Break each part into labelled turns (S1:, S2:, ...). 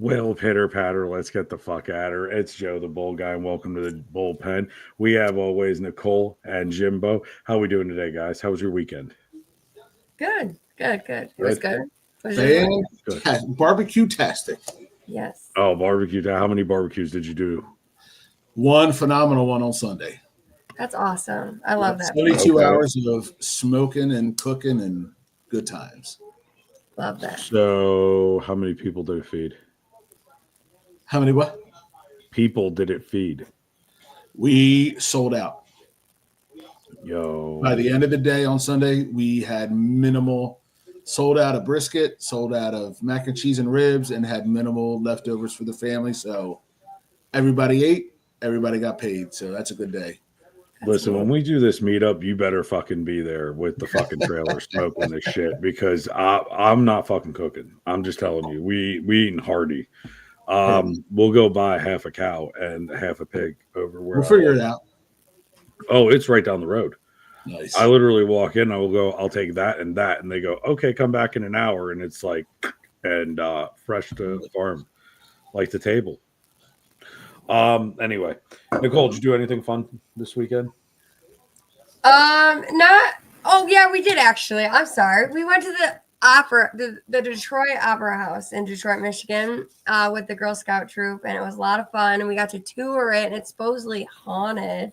S1: Well, pitter patter, let's get the fuck at her. It's Joe, the bull guy, and welcome to the bullpen. We have always Nicole and Jimbo. How we doing today, guys? How was your weekend?
S2: Good. It was good.
S1: Good.
S3: Barbecue-tastic.
S2: Yes.
S1: Oh, barbecue. How many barbecues did you do?
S3: One phenomenal one on Sunday.
S2: That's awesome. I love that.
S3: 72 hours of smoking and cooking and good times.
S2: Love that.
S1: So, how many people did it feed?
S3: How many what?
S1: People did it feed?
S3: We sold out.
S1: Yo.
S3: By the end of the day on Sunday, we had minimal, sold out of brisket, sold out of mac and cheese and ribs, and had minimal leftovers for the family. So everybody ate, everybody got paid. So that's a good day.
S1: Listen, when we do this meetup, you better fucking be there with the fucking trailer smoking this shit because I'm not fucking cooking. I'm just telling you, we eating hearty. We'll go buy half a cow and half a pig over where
S3: we'll figure it out.
S1: Oh, it's right down the road.
S3: Nice.
S1: I literally walk in, I will go, I'll take that, and they go, okay, come back in an hour, and it's like, and fresh to the farm, like the table. Anyway, Nicole, did you do anything fun this weekend?
S2: Not. Oh yeah, we did actually. I'm sorry. We went to the opera, the Detroit Opera House in Detroit, Michigan, with the Girl Scout troop, and it was a lot of fun. And we got to tour it, and it's supposedly haunted.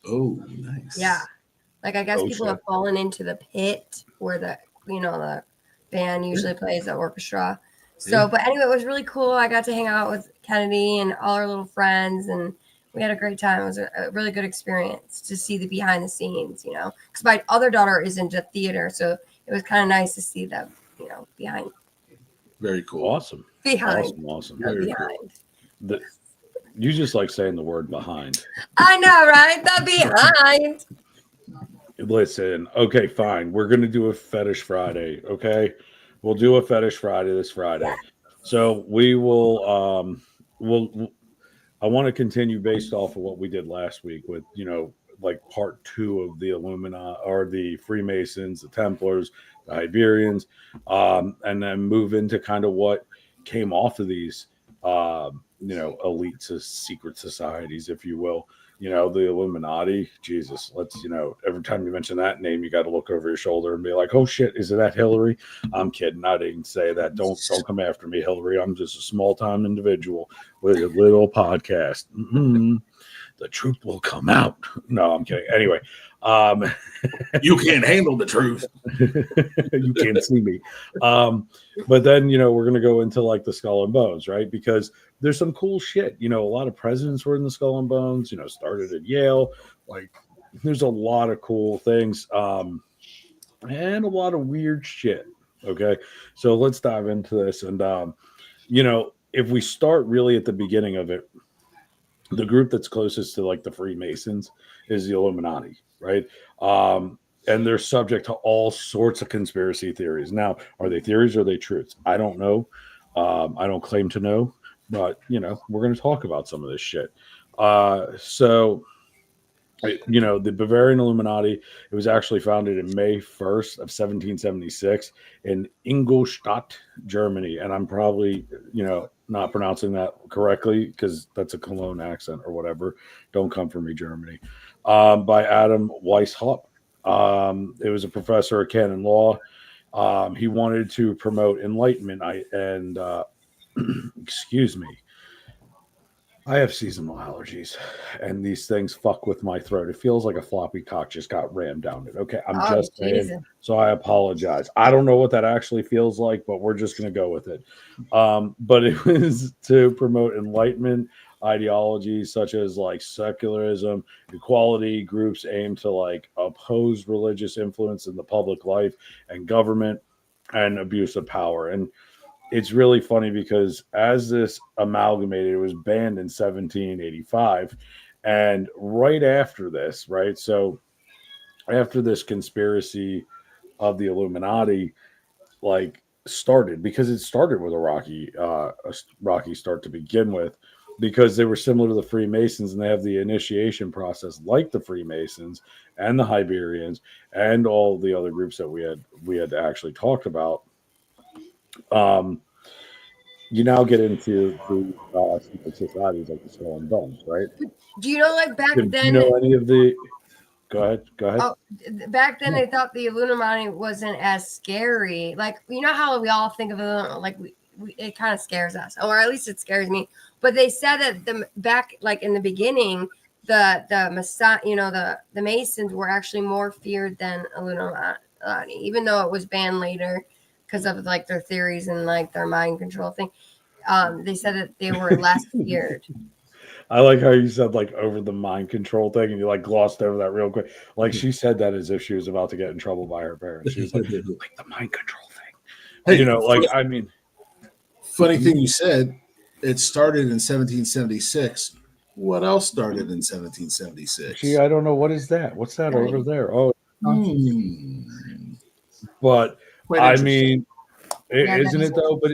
S3: Oh, nice.
S2: Yeah, like I guess people have fallen into the pit where the band usually plays, the orchestra. So, but anyway, it was really cool. I got to hang out with Kennedy and all our little friends, and we had a great time. It was a really good experience to see the behind the scenes, because my other daughter is into theater, so it was kind of nice to see them, behind.
S3: Very cool.
S1: Awesome. Awesome.
S2: Very behind.
S1: Cool. You just like saying the word behind.
S2: I know, right? The behind.
S1: Listen, okay, fine. We're going to do a fetish Friday, okay? We'll do a fetish Friday this Friday. So we will, I want to continue based off of what we did last week with, like part 2 of the Illuminati or the Freemasons, the Templars, the Hibernians, and then move into kind of what came off of these, elite secret societies, if you will. The Illuminati. Jesus, let's, every time you mention that name, you got to look over your shoulder and be like, oh shit, is it that Hillary? I'm kidding. I didn't say that. Don't come after me, Hillary. I'm just a small time individual with a little podcast. Mm-hmm. The truth will come out. No, I'm kidding. Anyway,
S3: you can't handle the truth.
S1: You can't see me. But then, we're going to go into like the Skull and Bones, right? Because there's some cool shit. A lot of presidents were in the Skull and Bones, started at Yale. Like, there's a lot of cool things and a lot of weird shit. Okay. So let's dive into this. And, if we start really at the beginning of it, the group that's closest to like the Freemasons is the Illuminati, right? And they're subject to all sorts of conspiracy theories. Now, are they theories or are they truths? I don't know. I don't claim to know, but we're going to talk about some of this shit. So, the Bavarian Illuminati, it was actually founded in May 1st of 1776 in Ingolstadt, Germany. And I'm probably, not pronouncing that correctly because that's a Cologne accent or whatever. Don't come for me, Germany. By Adam Weishaupt. It was a professor of canon law. He wanted to promote enlightenment. Excuse me. I have seasonal allergies, and these things fuck with my throat. It feels like a floppy cock just got rammed down it. Okay, I'm just saying. So I apologize. I don't know what that actually feels like, but we're just going to go with it. But it was to promote enlightenment ideologies such as like secularism, equality. Groups aim to like oppose religious influence in the public life and government and abuse of power. And it's really funny because as this amalgamated, it was banned in 1785. And right after this, right? So after this conspiracy of the Illuminati, like started, because it started with a rocky start to begin with, because they were similar to the Freemasons and they have the initiation process like the Freemasons and the Hibernians and all the other groups that we had actually talked about. you now get into the secret societies like the Skull and Bones, right?
S2: Do you know, like back
S1: Do you
S2: then?
S1: know any of the? Go ahead. Go ahead.
S2: Oh, back then they thought the Illuminati wasn't as scary. Like, you know how we all think of it, like it kind of scares us, or at least it scares me. But they said that the back, like in the beginning, the Masons were actually more feared than Illuminati, even though it was banned later because of like their theories and like their mind control thing. They said that they were less feared.
S1: I like how you said like over the mind control thing, and you like glossed over that real quick. Like she said that as if she was about to get in trouble by her parents. She was like the mind control thing.
S3: Hey,
S1: You know, like I mean,
S3: funny thing you said, it started in 1776. What else started in 1776?
S1: gee, I don't know what is that. What's that over there? Oh, but
S3: Quite
S1: I
S3: interesting.
S1: mean,
S2: Yeah,
S1: isn't it though? But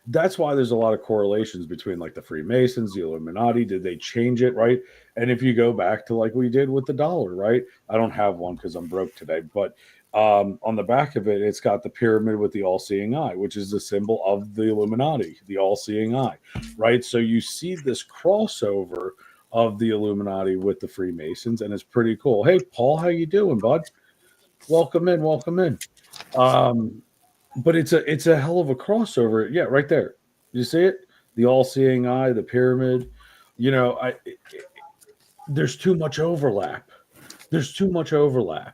S1: that's why there's a lot of correlations between like the Freemasons, the Illuminati. Did they change it, right? And if you go back to like we did with the dollar, right? I don't have one because I'm broke today, but on the back of it, it's got the pyramid with the all-seeing eye, which is the symbol of the Illuminati, the all-seeing eye, right? So you see this crossover of the Illuminati with the Freemasons, and it's pretty cool. Hey, Paul, how you doing, bud? Welcome in, welcome in. Um, but it's a hell of a crossover. Yeah, right there. You see it? The all-seeing eye, the pyramid. You know, there's too much overlap. There's too much overlap.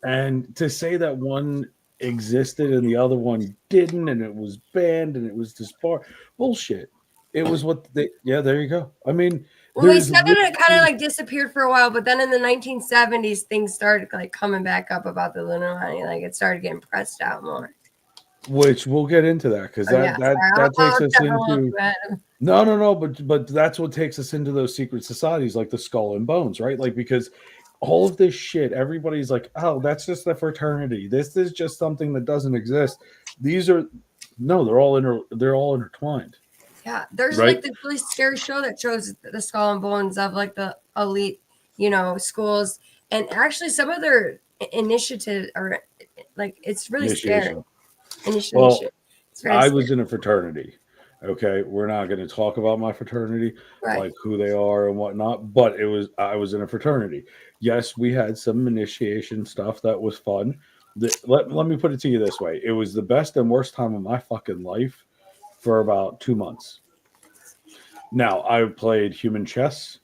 S1: And to say that one existed and the other one didn't, and it was banned and it was disbarred, bullshit. It was what they. Yeah, there you go. I mean,
S2: well, they
S1: there's
S2: said that it kind of like disappeared for a while, but then in the 1970s, things started like coming back up about the Illuminati. Like it started getting pressed out more.
S1: which we'll get into that because that takes us into no, but that's what takes us into those secret societies like the Skull and Bones, right? Like because all of this shit, everybody's like, oh, that's just a fraternity. This is just something that doesn't exist. These are no, they're all intertwined.
S2: Yeah, there's
S1: right?
S2: like this really scary show that shows the skull and bones of like the elite, schools, and actually some of their initiatives are like it's really scary.
S1: Well,
S2: It's very
S1: I
S2: scary.
S1: was in a fraternity. Okay, we're not going to talk about my fraternity,
S2: Right.
S1: like who they are and whatnot. But I was in a fraternity. Yes, we had some initiation stuff that was fun. Let me put it to you this way: it was the best and worst time of my fucking life for about 2 months. Now I played human chess,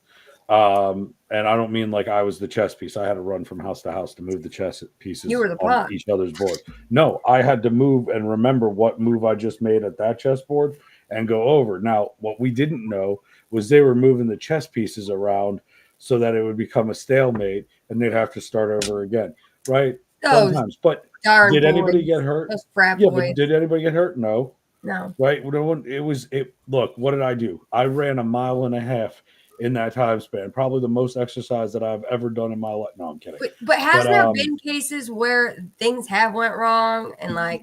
S1: and I don't mean like I was the chess piece. I had to run from house to house to move the chess
S2: You
S1: pieces
S2: were the
S1: on
S2: pawn.
S1: each other's board. No, I had to move and remember what move I just made at that chessboard and go over. Now, what we didn't know was they were moving the chess pieces around so that it would become a stalemate and they'd have to start over again. Right? Fun
S2: Those
S1: times. But
S2: darn
S1: did anybody
S2: boys.
S1: get hurt?
S2: Those frat
S1: Yeah,
S2: boys.
S1: but did anybody get hurt? No.
S2: No.
S1: Right? It was it. Look, what did I do? I ran 1.5 miles in that time span. Probably the most exercise that I've ever done in my life. No, I'm kidding.
S2: But has there been cases where things have went wrong and like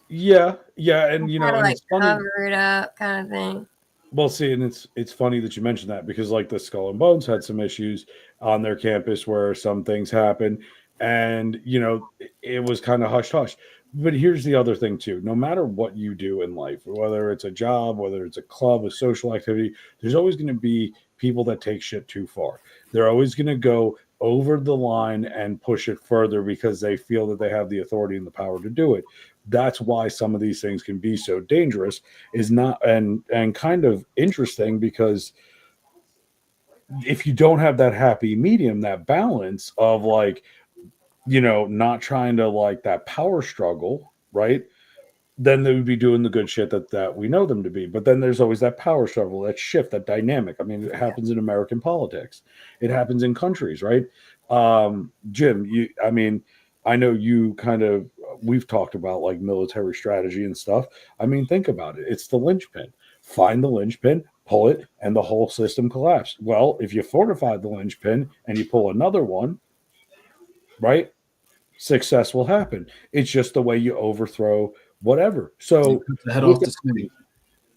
S1: yeah, and
S2: kind of
S1: and
S2: like
S1: it's funny.
S2: cover it up kind of thing?
S1: Well, see, and it's funny that you mentioned that because like the Skull and Bones had some issues on their campus where some things happened, and it was kind of hush hush. But here's the other thing too: no matter what you do in life, whether it's a job, whether it's a club, a social activity, there's always going to be people that take shit too far. They're always going to go over the line and push it further because they feel that they have the authority and the power to do it. That's why some of these things can be so dangerous is not and kind of interesting because if you don't have that happy medium, that balance of like not trying to like that power struggle, right, then they would be doing the good shit that we know them to be. But then there's always that power struggle, that shift, that dynamic. I mean, it happens in American politics, it happens in countries, right? Jim, I know you kind of, we've talked about like military strategy and stuff. I mean, think about it. It's the linchpin. Find the linchpin, pull it, and the whole system collapsed. Well, if you fortify the linchpin and you pull another one, right, success will happen. It's just the way you overthrow whatever. So
S3: the head off the snake.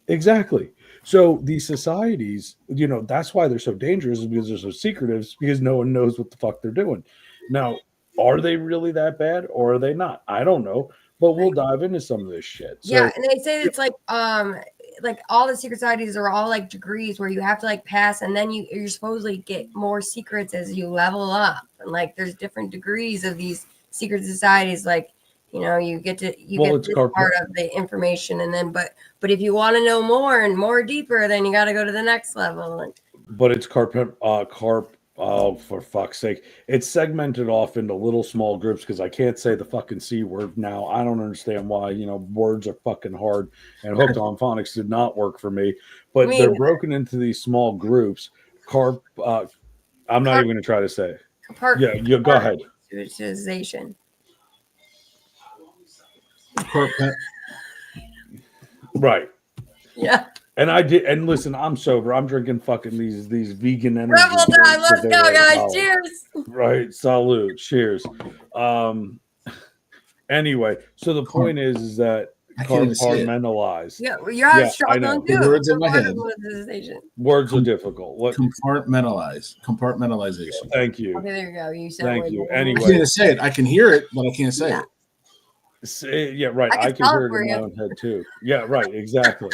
S1: Exactly. So these societies, that's why they're so dangerous, is because they're so secretive, because no one knows what the fuck they're doing. Now, are they really that bad or are they not? I don't know. but we'll dive into some of this shit. So,
S2: yeah, and they say it's like all the secret societies are all like degrees where you have to like pass, and then you supposedly get more secrets as you level up. And like there's different degrees of these secret societies. Like you get this part of the information, and then but if you want to know more and more deeper, then you got to go to the next level.
S1: But it's oh, for fuck's sake. It's segmented off into little small groups because I can't say the fucking C word now. I don't understand why, words are fucking hard, and hooked on phonics did not work for me. But they're broken into these small groups. I'm not even going to try to say it. Yeah, go ahead.
S2: Compartmentalization.
S1: Right.
S2: Yeah.
S1: And I did, and listen, I'm sober. I'm drinking fucking these vegan energy.
S2: Rebel time, let's go, guys! Cheers.
S1: Right, salute, cheers. Anyway, so the point is that compartmentalize.
S2: Yeah, you're struggling too.
S3: The words in my head.
S1: Words are difficult. What?
S3: Compartmentalization.
S1: Thank you.
S2: Okay, there you go. You said.
S1: Thank you. Anyway,
S3: I can't say it. I can hear it, but I can't say
S1: it. Yeah, right. I can hear it in my own head too. Yeah, right. Exactly.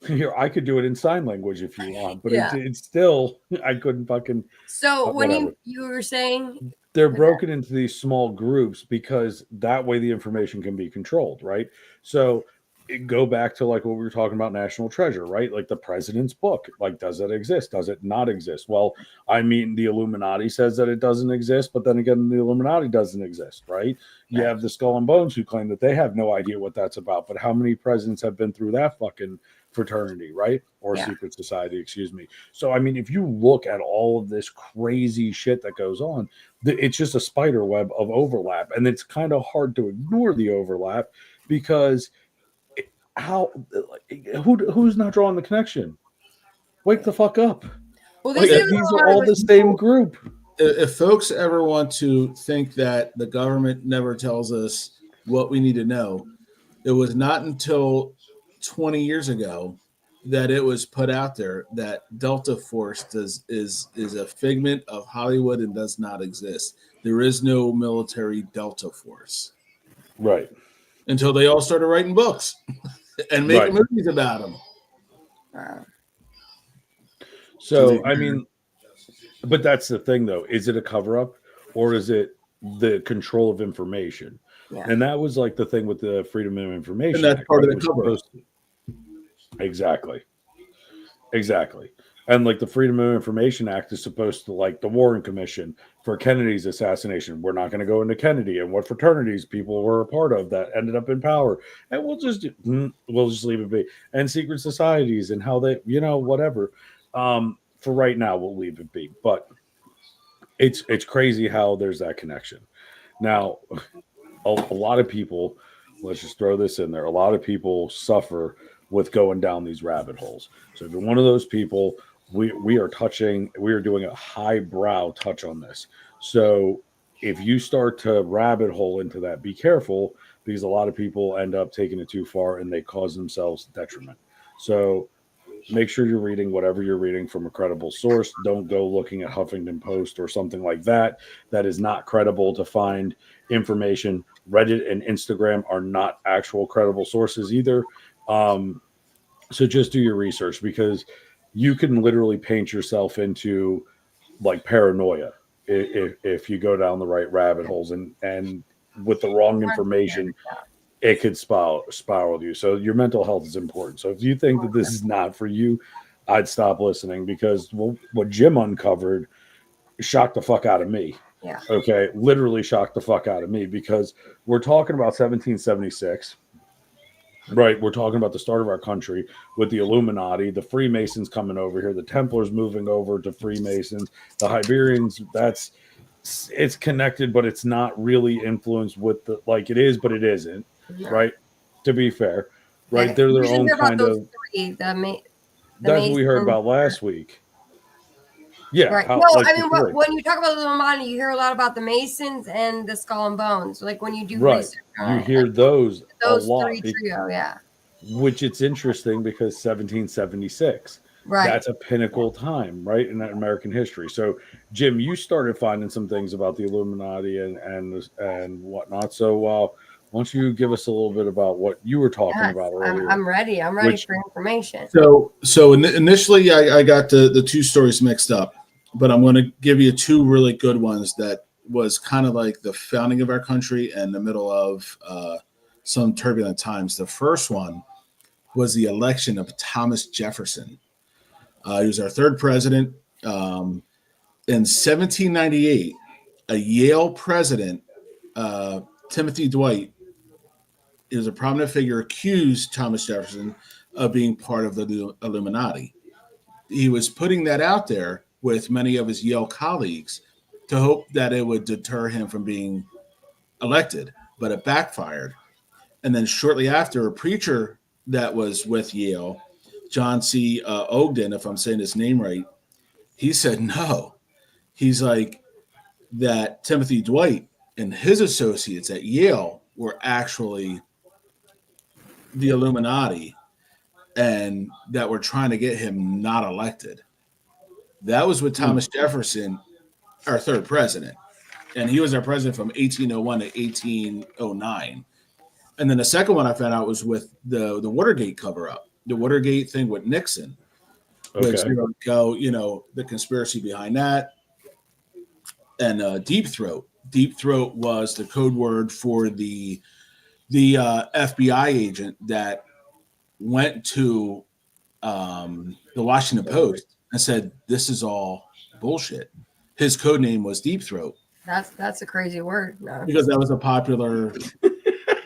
S1: Here, I could do it in sign language if you want, but it's still, I couldn't fucking.
S2: So when you were saying
S1: they're broken into these small groups because that way the information can be controlled, right? So go back to like what we were talking about, National Treasure, right? Like the president's book, like, does it exist? Does it not exist? Well, I mean, the Illuminati says that it doesn't exist, but then again, the Illuminati doesn't exist, right? You have the Skull and Bones who claim that they have no idea what that's about, but how many presidents have been through that fucking fraternity, right? Or secret society, excuse me. So, I mean, if you look at all of this crazy shit that goes on, it's just a spider web of overlap. And it's kind of hard to ignore the overlap because who's not drawing the connection? Wake the fuck up. Well, these are all the same group.
S3: If folks ever want to think that the government never tells us what we need to know, it was not until 20 years ago that it was put out there that Delta Force is a figment of Hollywood and does not exist. There is no military Delta Force.
S1: Right.
S3: Until they all started writing books and making movies about them.
S1: So, I mean, but that's the thing, though. Is it a cover-up or is it the control of information? Yeah. And that was like the thing with the Freedom of Information.
S3: And that's part of the cover-up.
S1: Exactly. And like the Freedom of Information Act is supposed to, like the Warren Commission for Kennedy's assassination. We're not going to go into Kennedy and what fraternities people were a part of that ended up in power. And we'll just leave it be. And secret societies and how they, whatever. For right now, we'll leave it be. But it's crazy how there's that connection. Now, a lot of people, let's just throw this in there. A lot of people suffer with going down these rabbit holes. So if you're one of those people, we are doing a highbrow touch on this. So if you start to rabbit hole into that, be careful because a lot of people end up taking it too far and they cause themselves detriment. So make sure you're reading whatever you're reading from a credible source. Don't go looking at Huffington Post or something like that. That is not credible to find information. Reddit and Instagram are not actual credible sources either. So just do your research because you can literally paint yourself into like paranoia if you go down the right rabbit holes and with the wrong information, it could spiral you. So your mental health is important. So if you think that this is not for you, I'd stop listening because what Jim uncovered shocked the fuck out of me.
S2: Yeah.
S1: Okay. Literally shocked the fuck out of me because we're talking about 1776. Right. We're talking about the start of our country with the Illuminati, the Freemasons coming over here, the Templars moving over to Freemasons, the Hibernians. It's connected, but it's not really influenced with it is, but it isn't. Yeah. Right. To be fair. Right. They're their own kind of. That's what we heard about last week. Yeah.
S2: Right. When you talk about the Illuminati, you hear a lot about the Masons and the Skull and Bones. Like when you do research
S1: you hear those a lot.
S2: Three trio, yeah.
S1: Which it's interesting because 1776. Right. That's a pinnacle time, right, in American history. So, Jim, you started finding some things about the Illuminati and whatnot. So, Why don't you give us a little bit about what you were talking about earlier?
S2: I'm ready. I'm ready for information.
S3: So initially, I got the two stories mixed up, but I'm going to give you two really good ones that was kind of like the founding of our country and the middle of some turbulent times. The first one was the election of Thomas Jefferson. He was our third president. In 1798, a Yale president, Timothy Dwight, is a prominent figure, accused Thomas Jefferson of being part of the Illuminati. He was putting that out there with many of his Yale colleagues to hope that it would deter him from being elected, but it backfired. And then shortly after, a preacher that was with Yale, John C. Ogden, if I'm saying his name right, he said no. He's like, that Timothy Dwight and his associates at Yale were actually the Illuminati and that were trying to get him not elected. That was with Thomas Jefferson, our third president. And he was our president from 1801 to 1809. And then the second one I found out was with the Watergate cover-up, the Watergate thing with Nixon, which the conspiracy behind that. And Deep Throat. Deep Throat was the code word for the FBI agent that went to the Washington Post and said, "This is all bullshit." His code name was Deep Throat.
S2: That's a crazy word. No.
S3: Because that was a popular.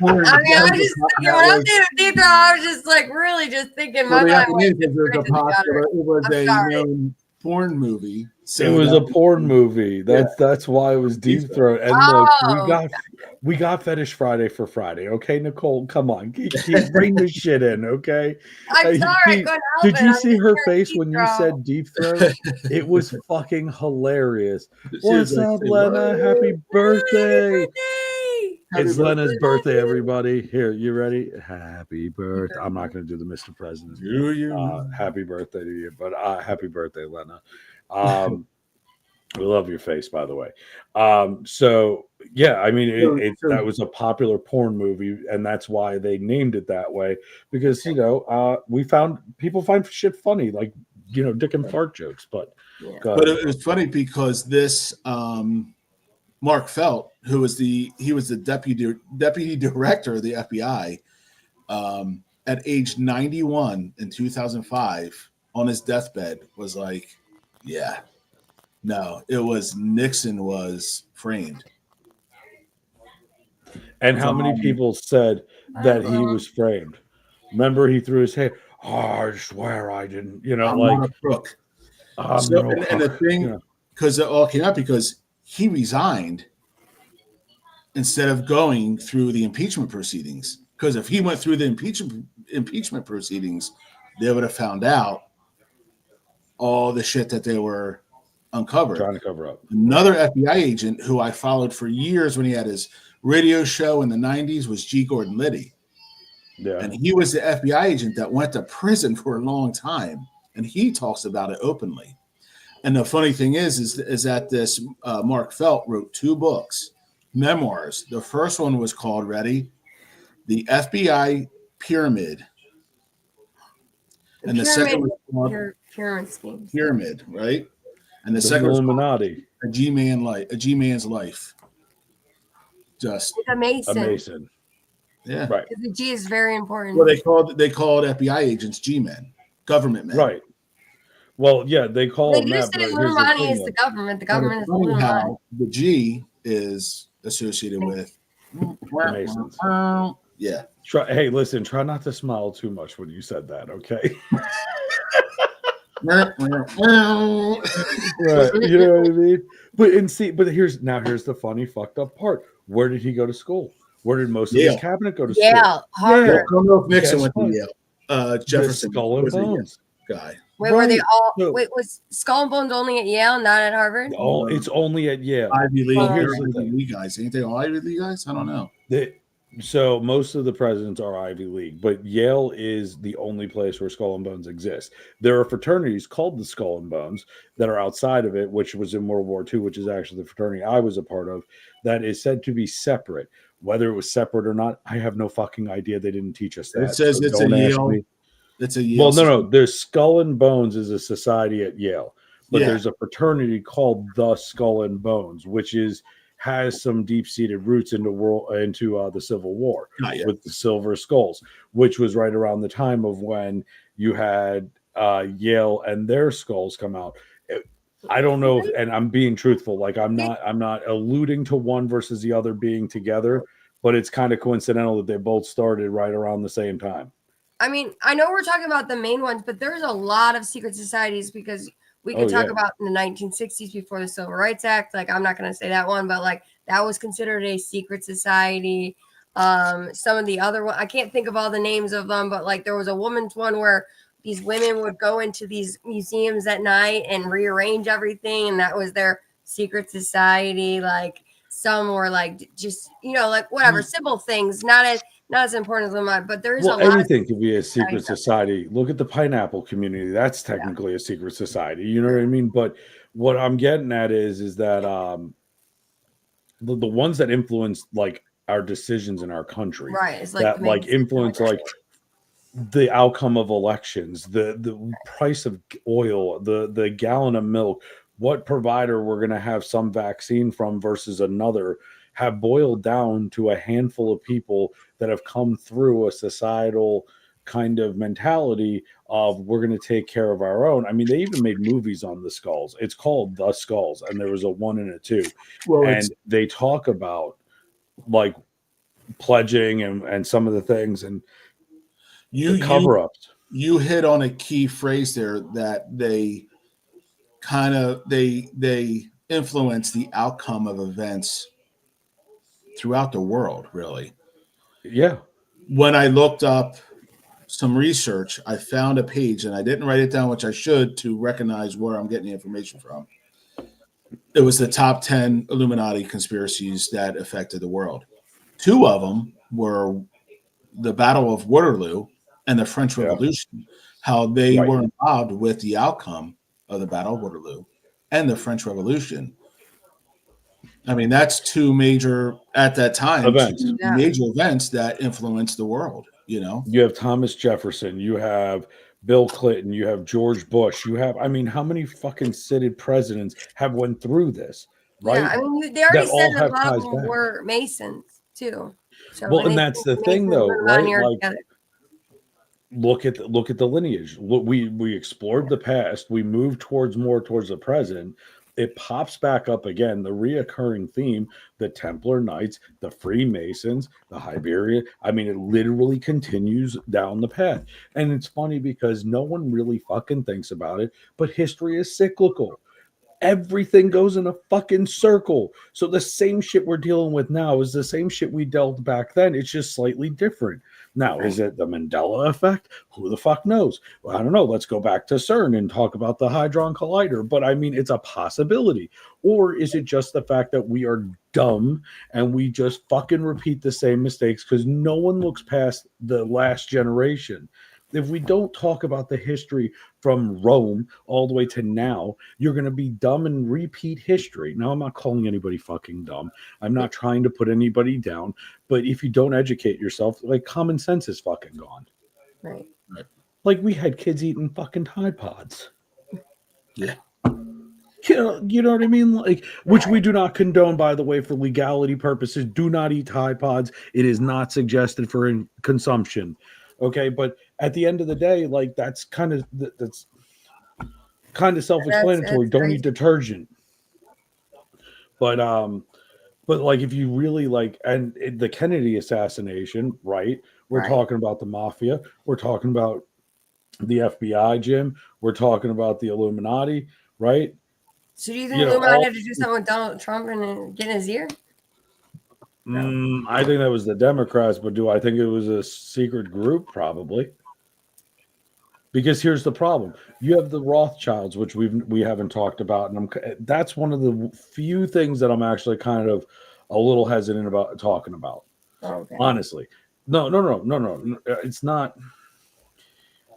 S2: I mean, I was just thinking, when I was thinking of Deep Throat, I was just like really just thinking. My mind
S3: it was a known porn movie.
S1: So it was a porn movie. That's why it was Deep Throat. And look, we got Fetish Friday for Friday. Okay, Nicole, come on, bring this shit in. Okay.
S2: I'm sorry.
S1: Did you see her face when you said Deep Throat? It was fucking hilarious. What's up, Lena? Happy birthday! It's Lena's birthday, everybody. Here, you ready? Happy birthday. I'm not going to do the Mr. President. Happy birthday to you, but happy birthday, Lena. We love your face, by the way. So, yeah, I mean, that was a popular porn movie, and that's why they named it that way, because, we found people find shit funny, like, dick and fart jokes. But
S3: it was funny because this Mark Felt, who was the deputy director of the FBI, at age 91 in 2005, on his deathbed, was like, yeah, no, it was Nixon was framed.
S1: And how many people said that he was framed? Remember, he threw his hand. Oh, I swear I didn't.
S3: I'm not a crook. And the thing, because it all came out because he resigned instead of going through the impeachment proceedings. Because if he went through the impeachment proceedings, they would have found out all the shit that they were uncovered.
S1: Trying to cover up.
S3: Another FBI agent who I followed for years when he had his radio show in the 90s was G. Gordon Liddy.
S1: Yeah.
S3: And he was the FBI agent that went to prison for a long time. And he talks about it openly. And the funny thing is that this Mark Felt wrote 2 books, memoirs. The first one was called, ready, The FBI Pyramid. And the second was called Pyramid, right? And the second was
S1: Illuminati.
S3: A G-Man's Life. Just
S2: a Mason.
S3: Yeah.
S1: Right.
S2: Because the G is very important.
S3: Well, they called FBI agents G-men, government men.
S1: Right. Well, yeah, they call them that.
S2: The Illuminati is the government. The government is the Illuminati.
S3: The G is associated with
S1: the Masons.
S3: Yeah.
S1: Hey, listen, try not to smile too much when you said that, okay?
S3: Right.
S1: You know what I mean? But here's the funny fucked up part. Where did he go to school? Where did most of his cabinet go to school?
S2: Harvard.
S3: I don't know if Nixon went to Yale. Jefferson,
S1: Skull and Bones
S3: guy.
S2: Wait, were they all? Was Skull and Bones only at Yale, not at Harvard?
S1: Oh, it's only at Yale.
S3: Ivy League. Here's Ivy League guys. Ain't they all Ivy League guys? I don't know.
S1: So most of the presidents are Ivy League, but Yale is the only place where Skull and Bones exists. There are fraternities called the Skull and Bones that are outside of it, which was in World War II, which is actually the fraternity I was a part of, that is said to be separate. Whether it was separate or not, I have no fucking idea. They didn't teach us that.
S3: It says
S1: So
S3: it's
S1: don't
S3: a
S1: ask
S3: Yale.
S1: me.
S3: It's a Yale.
S1: Well, no. There's Skull and Bones is a society at Yale, but
S3: Yeah.
S1: there's a fraternity called the Skull and Bones, which has some deep-seated roots into the Civil War with the Silver Skulls, which was right around the time of when you had Yale and their skulls come out. I don't know, and I'm being truthful. Like I'm not alluding to one versus the other being together, but it's kind of coincidental that they both started right around the same time.
S2: I mean, I know we're talking about the main ones, but there's a lot of secret societies because we could talk about in the 1960s before the Civil Rights Act. Like, I'm not going to say that one, but like that was considered a secret society. Some of the other ones, I can't think of all the names of them, but like there was a woman's one where these women would go into these museums at night and rearrange everything, and that was their secret society. Like some were like just like whatever simple things, not as important as mine, but there is a lot.
S1: Anything could be a secret society. Look at the pineapple community; that's technically a secret society. You know what I mean? But what I'm getting at is that the ones that influence like our decisions in our country,
S2: right? It's like
S1: that like influence like the outcome of elections, the price of oil, the gallon of milk, what provider we're going to have some vaccine from versus another, have boiled down to a handful of people that have come through a societal kind of mentality of we're going to take care of our own. I mean, they even made movies on the skulls. It's called The Skulls, and there was a 1 and a 2. And they talk about like pledging and some of the things and the cover-ups.
S3: You hit on a key phrase there that they influence the outcome of events throughout the world, really.
S1: Yeah.
S3: When I looked up some research, I found a page, and I didn't write it down, which I should, to recognize where I'm getting the information from. It was the top 10 Illuminati conspiracies that affected the world. 2 of them were the Battle of Waterloo and the French Revolution, how they were involved with the outcome of the Battle of Waterloo and the French Revolution. I mean, that's 2 major, at that time,
S1: events.
S3: Major events that influenced the world, You
S1: have Thomas Jefferson, you have Bill Clinton, you have George Bush, you have, I mean, how many fucking seated presidents have went through this, right?
S2: Yeah, I mean, they already said that a lot of them were Masons, too. So
S1: well, and that's the thing, though, right? Like, look at the lineage. We explored the past. We moved more towards the present. It pops back up again. The reoccurring theme: the Templar Knights, the Freemasons, the Hibernian. I mean, it literally continues down the path. And it's funny because no one really fucking thinks about it. But history is cyclical. Everything goes in a fucking circle. So the same shit we're dealing with now is the same shit we dealt back then. It's just slightly different. Now, is it the Mandela effect? Who the fuck knows? Well, I don't know. Let's go back to CERN and talk about the Hadron Collider. But I mean, it's a possibility. Or is it just the fact that we are dumb and we just fucking repeat the same mistakes because no one looks past the last generation? If we don't talk about the history from Rome all the way to now, you're going to be dumb and repeat history. Now, I'm not calling anybody fucking dumb. I'm not trying to put anybody down. But if you don't educate yourself, like, common sense is fucking gone.
S2: Right.
S1: Like, we had kids eating fucking Tide Pods.
S3: Yeah.
S1: You know what I mean? Like, which we do not condone, by the way, for legality purposes. Do not eat Tide Pods. It is not suggested for consumption. Okay, but at the end of the day, like, that's kind of self-explanatory. Don't eat detergent. But like, if you really like, and the Kennedy assassination, right? We're talking about the mafia. We're talking about the FBI, Jim. We're talking about the Illuminati, right?
S2: So do you think the Illuminati had to do something with Donald Trump and get in his ear?
S1: No. I think that was the Democrats, but do I think it was a secret group? Probably. Because here's the problem: you have the Rothschilds, which we haven't talked about, and that's one of the few things that I'm actually kind of a little hesitant about talking about.
S2: Okay.
S1: Honestly, no. It's not.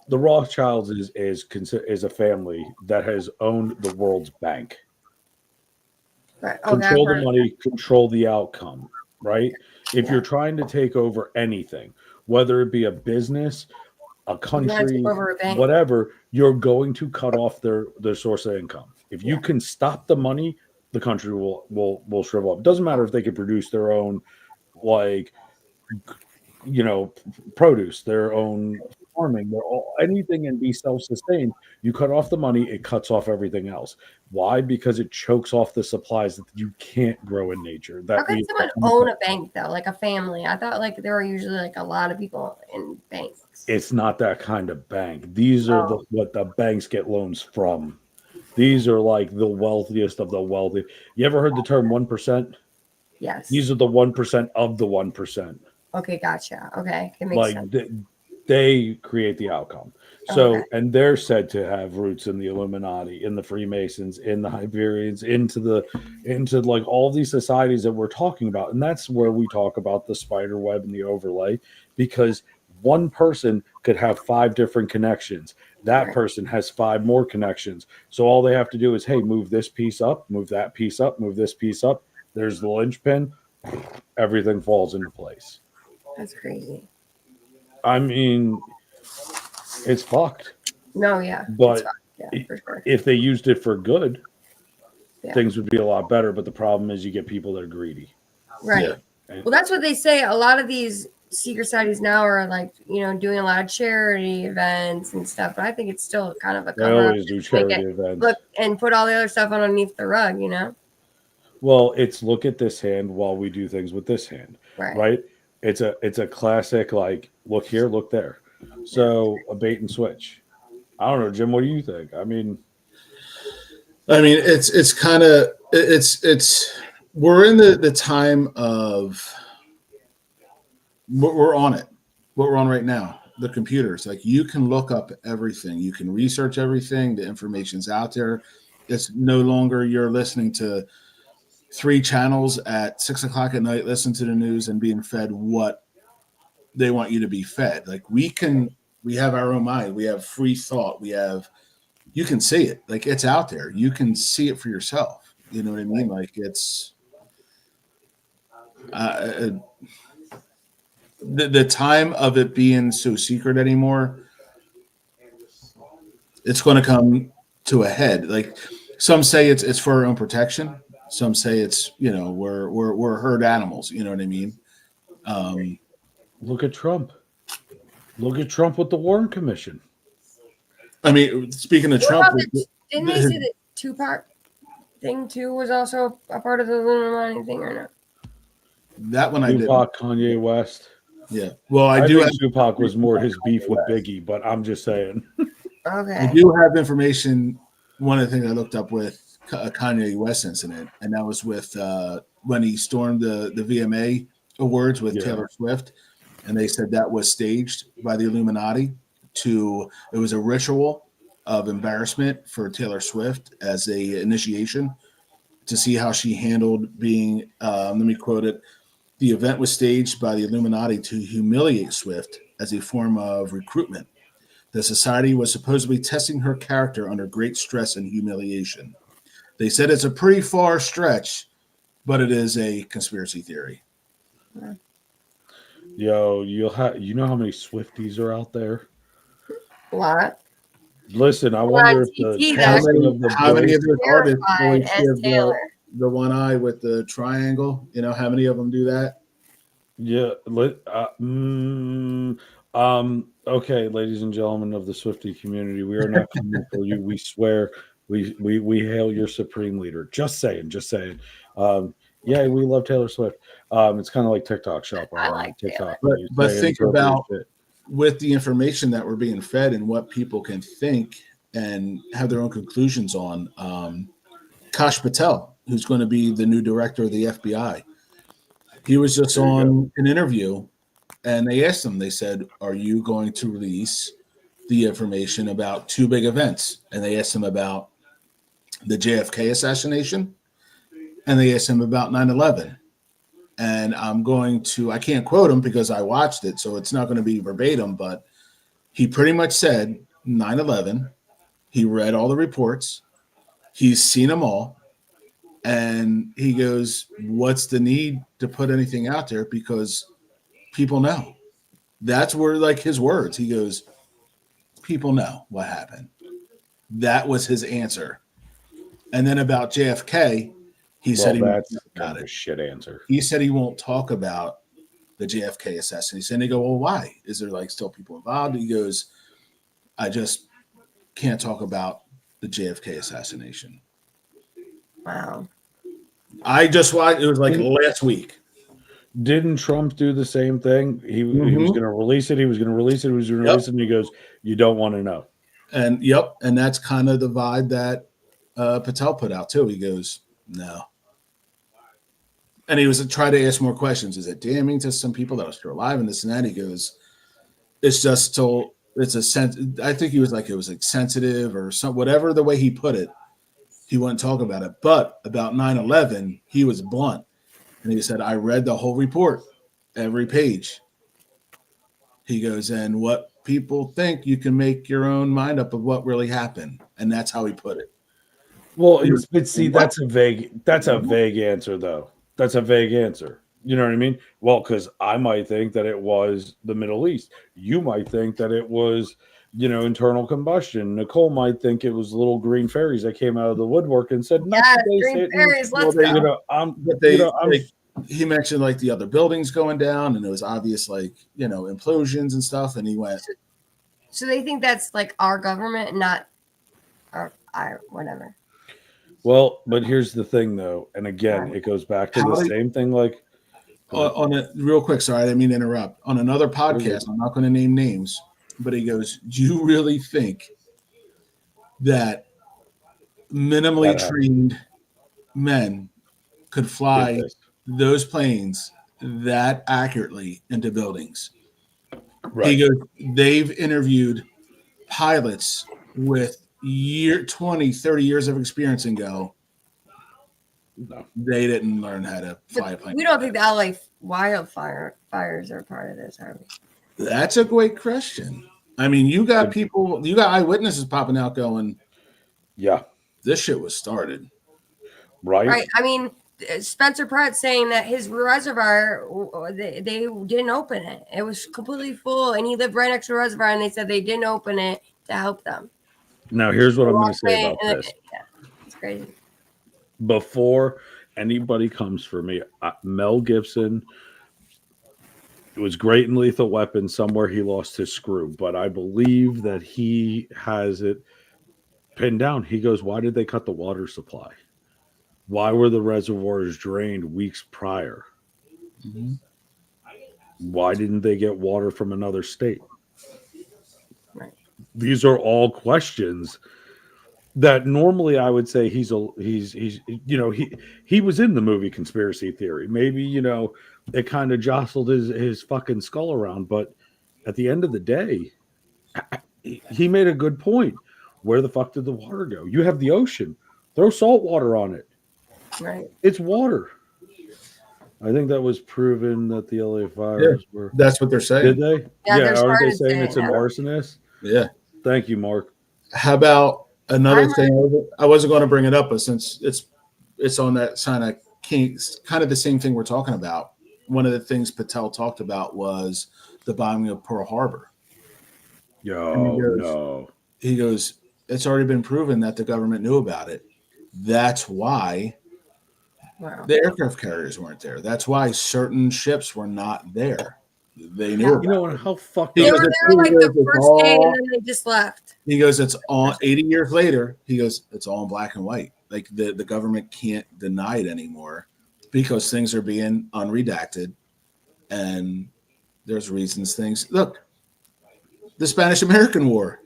S1: The Rothschilds is a family that has owned the world's bank.
S2: Right.
S1: Control the money, control the outcome. Right? If you're trying to take over anything, whether it be a business, a country, whatever, you're going to cut off their source of income. If you can stop the money, the country will shrivel up. It doesn't matter if they can produce their own, like, produce, their own farming, anything, and be self-sustained. You cut off the money, it cuts off everything else. Why? Because it chokes off the supplies that you can't grow in nature.
S2: How can someone own a bank though, like a family? I thought like there were usually like a lot of people in banks.
S1: It's not that kind of bank. These are what the banks get loans from. These are like the wealthiest of the wealthy. You ever heard the term 1%?
S2: Yes.
S1: These are the 1% of the 1%.
S2: Okay, gotcha. Okay, it makes
S1: like
S2: sense.
S1: they create the outcome. So, and they're said to have roots in the Illuminati, in the Freemasons, in the Hibernians, into like all these societies that we're talking about. And that's where we talk about the spider web and the overlay, because one person could have 5 different connections. That person has 5 more connections. So all they have to do is, hey, move this piece up, move that piece up, move this piece up. There's the linchpin. Everything falls into place.
S2: That's crazy.
S1: I mean, it's fucked.
S2: No, yeah.
S1: But
S2: for sure.
S1: If they used it for good, things would be a lot better. But the problem is you get people that are greedy.
S2: Right. Yeah. Well, that's what they say. A lot of these secret societies now are like, doing a lot of charity events and stuff. But I think it's still kind of a cover.
S1: They always do charity events.
S2: Look, and put all the other stuff underneath the rug,
S1: Well, it's look at this hand while we do things with this hand. Right? It's a classic, like, look here, look there. So a bait and switch. I don't know, Jim, what do you think? I mean,
S3: it's kind of we're in the time of we're on it. What we're on right now, the computers. Like, you can look up everything, you can research everything. The information's out there. It's no longer you're listening to 3 channels at 6 o'clock at night, listen to the news and being fed what they want you to be fed. Like, we have our own mind. We have free thought. You can see it. Like, it's out there. You can see it for yourself. You know what I mean? Like, it's the time of it being so secret anymore. It's going to come to a head. Like, some say it's for our own protection. Some say it's, we're herd animals. You know what I mean?
S1: Look at Trump. Look at Trump with the Warren Commission.
S3: I mean, speaking of Trump,
S2: didn't they say the Tupac thing too was also a part of the Illuminati thing or not?
S3: That one I did.
S1: Tupac, Kanye West.
S3: Yeah. Well, I
S1: think Tupac was more his beef with Biggie, but I'm just saying.
S2: Okay.
S3: I do have information. One of the things I looked up with a Kanye West incident, and that was with when he stormed the VMA Awards with Taylor Swift, and they said that was staged by the Illuminati. It was a ritual of embarrassment for Taylor Swift as a initiation to see how she handled being. Let me quote it: "The event was staged by the Illuminati to humiliate Swift as a form of recruitment. The society was supposedly testing her character under great stress and humiliation." They said it's a pretty far stretch, but it is a conspiracy theory.
S1: Yo, you know how many Swifties are out there?
S2: A lot.
S1: Listen, I wonder if
S3: how many of the artists always give the one eye with the triangle. How many of them do that?
S1: Yeah. Okay, ladies and gentlemen of the Swiftie community, we are not coming for you. We swear. We hail your supreme leader. Just saying. Yeah, we love Taylor Swift. It's kind of like TikTok shop.
S2: I like
S1: TikTok.
S3: But think about with the information that we're being fed and what people can think and have their own conclusions on. Kash Patel, who's going to be the new director of the FBI. He was just on an interview, and they asked him, they said, "Are you going to release the information about 2 big events?" And they asked him about the JFK assassination, and they asked him about 9/11. And I can't quote him because I watched it, so it's not going to be verbatim, but he pretty much said 9/11. He read all the reports. He's seen them all. And he goes, what's the need to put anything out there? Because people know. That's where, like, his words. He goes, people know what happened. That was his answer. And then about JFK, he said he won't
S1: that's
S3: talk
S1: kind
S3: about
S1: of a
S3: it.
S1: shit answer.
S3: He said he won't talk about the JFK assassination. And they go, well, why? Is there like still people involved? He goes, I just can't talk about the JFK assassination.
S2: Wow.
S3: I just watched, it was like last week.
S1: Didn't Trump do the same thing? He was going to release it. He was going to release it. He was going to release it. And he goes, you don't want to know.
S3: And and that's kind of the vibe that Patel put out too. He goes, no. And he was trying to ask more questions. Is it damning to some people that are still alive and this and that? He goes, it's just still, it's a sense. I think he was like, it was like sensitive or some, whatever the way he put it. He wouldn't talk about it. But about 9/11, he was blunt. And he said, I read the whole report, every page. He goes, and what people think, you can make your own mind up of what really happened. And that's how he put it.
S1: Well, but see, that's a vague answer, though. That's a vague answer. You know what I mean? Well, because I might think that it was the Middle East. You might think that it was, internal combustion. Nicole might think it was little green fairies that came out of the woodwork and said,
S2: "Yeah, green fairies, let's go."
S3: He mentioned like the other buildings going down, and it was obvious, like implosions and stuff. And he went.
S2: So they think that's like our government, not our whatever.
S1: Well, but here's the thing, though, and again, it goes back to the same thing. Like
S3: on it, real quick. Sorry, I didn't mean to interrupt. On another podcast, I'm not going to name names, but he goes, "Do you really think that minimally trained men could fly those planes that accurately into buildings?" Right. He goes, "They've interviewed pilots with 20, 30 years of experience and go, no, they didn't learn how to fly a plane."
S2: We don't think the LA wildfires are part of this, are we?
S3: That's a great question. I mean, you got eyewitnesses popping out going, yeah, this shit was started.
S1: Right.
S2: I mean, Spencer Pratt saying that his reservoir, they didn't open it. It was completely full, and he lived right next to the reservoir, and they said they didn't open it to help them.
S1: Now, here's what I'm going to say about this.
S2: Yeah, it's crazy.
S1: Before anybody comes for me, Mel Gibson was great in Lethal Weapon. Somewhere he lost his screw, but I believe that he has it pinned down. He goes, why did they cut the water supply? Why were the reservoirs drained weeks prior? Mm-hmm. Why didn't they get water from another state?
S2: Right.
S1: These are all questions that normally I would say he was in the movie Conspiracy Theory. Maybe, it kind of jostled his fucking skull around, but at the end of the day, he made a good point. Where the fuck did the water go? You have the ocean. Throw salt water on it.
S2: Right.
S1: It's water. I think that was proven that the LA fires were.
S3: That's what they're saying.
S1: Did they?
S2: Yeah,
S1: aren't they saying it's an arsonist?
S3: Yeah.
S1: Thank you, Mark.
S3: How about another thing? I wasn't going to bring it up, but since it's on that kind of the same thing we're talking about. One of the things Patel talked about was the bombing of Pearl Harbor.
S1: No.
S3: He goes, it's already been proven that the government knew about it. That's why the aircraft carriers weren't there. That's why certain ships were not there. They knew.
S1: How fucked
S2: they were there like the first day, and then they just left.
S3: He goes, it's all 80 years later. He goes, it's all in black and white. Like the government can't deny it anymore because things are being unredacted, and there's reasons things. Look, the Spanish-American War.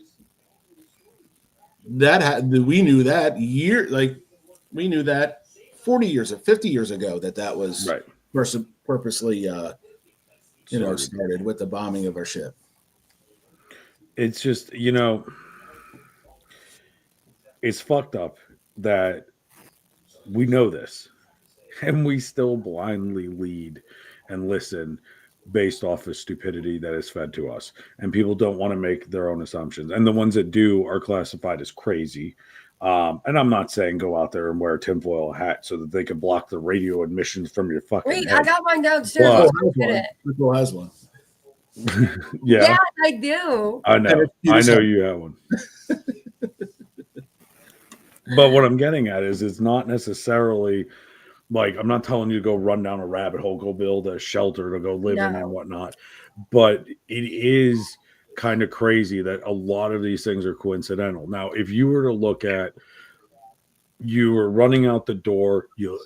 S3: We knew that we knew that 40 years or 50 years ago that was purposely started with the bombing of our ship.
S1: It's just it's fucked up that we know this and we still blindly lead and listen based off of stupidity that is fed to us, and people don't want to make their own assumptions, and the ones that do are classified as crazy. And I'm not saying go out there and wear a tinfoil hat so that they can block the radio emissions from your fucking
S2: Wait,
S1: head.
S2: I got mine downstairs.
S3: Nicole has one.
S1: Yeah,
S2: I do.
S1: I know. I know you have one. But what I'm getting at is it's not necessarily like I'm not telling you to go run down a rabbit hole, go build a shelter to go live in and whatnot. But it is kind of crazy that a lot of these things are coincidental. Now, if you were to look at you were running out the door, you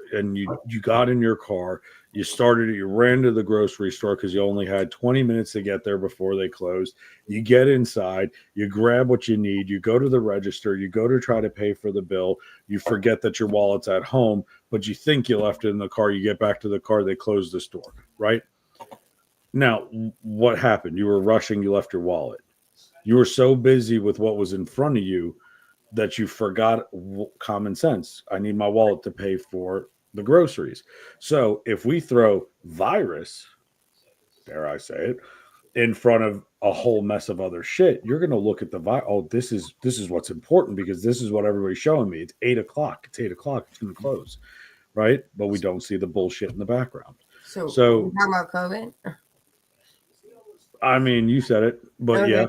S1: got in your car, you ran to the grocery store because you only had 20 minutes to get there before they closed. You get inside, you grab what you need, you go to the register, you go to try to pay for the bill, you forget that your wallet's at home, but you think you left it in the car, you get back to the car, they close the store, right? Now, what happened? You were rushing, you left your wallet. You were so busy with what was in front of you that you forgot common sense. I need my wallet to pay for the groceries. So if we throw virus, dare I say it, in front of a whole mess of other shit, you're going to look at the oh, this is what's important because this is what everybody's showing me. It's 8 o'clock. It's 8 o'clock. It's going to close, right? But we don't see the bullshit in the background. So
S2: talking about COVID?
S1: I mean, you said it, but okay. Yeah,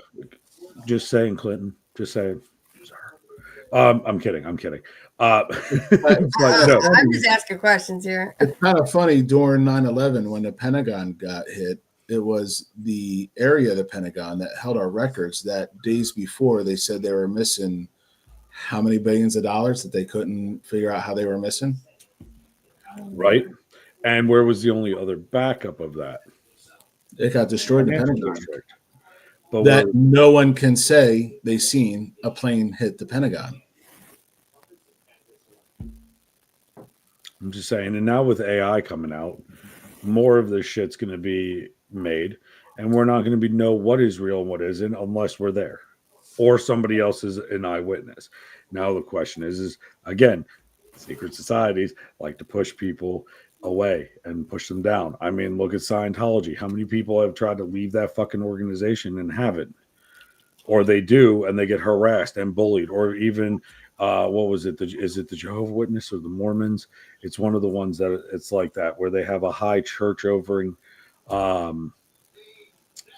S1: just saying, Clinton. Just saying. I'm kidding. I'm kidding.
S2: I'm just asking questions here.
S3: It's kind of funny during 9/11 when the Pentagon got hit. It was the area of the Pentagon that held our records that days before they said they were missing how many billions of dollars that they couldn't figure out how they were missing.
S1: Right. And where was the only other backup of that?
S3: It got destroyed. The Pentagon.
S1: But
S3: that no one can say they seen a plane hit the Pentagon.
S1: I'm just saying, and now with AI coming out, more of this shit's going to be made, and we're not going to know what is real and what isn't unless we're there, or somebody else is an eyewitness. Now the question is again, secret societies like to push people away and push them down. I mean, look at Scientology. How many people have tried to leave that fucking organization and haven't? Or they do, and they get harassed and bullied, or even what was it? Is it the Jehovah's Witness or the Mormons? It's one of the ones that it's like that, where they have a high church overing.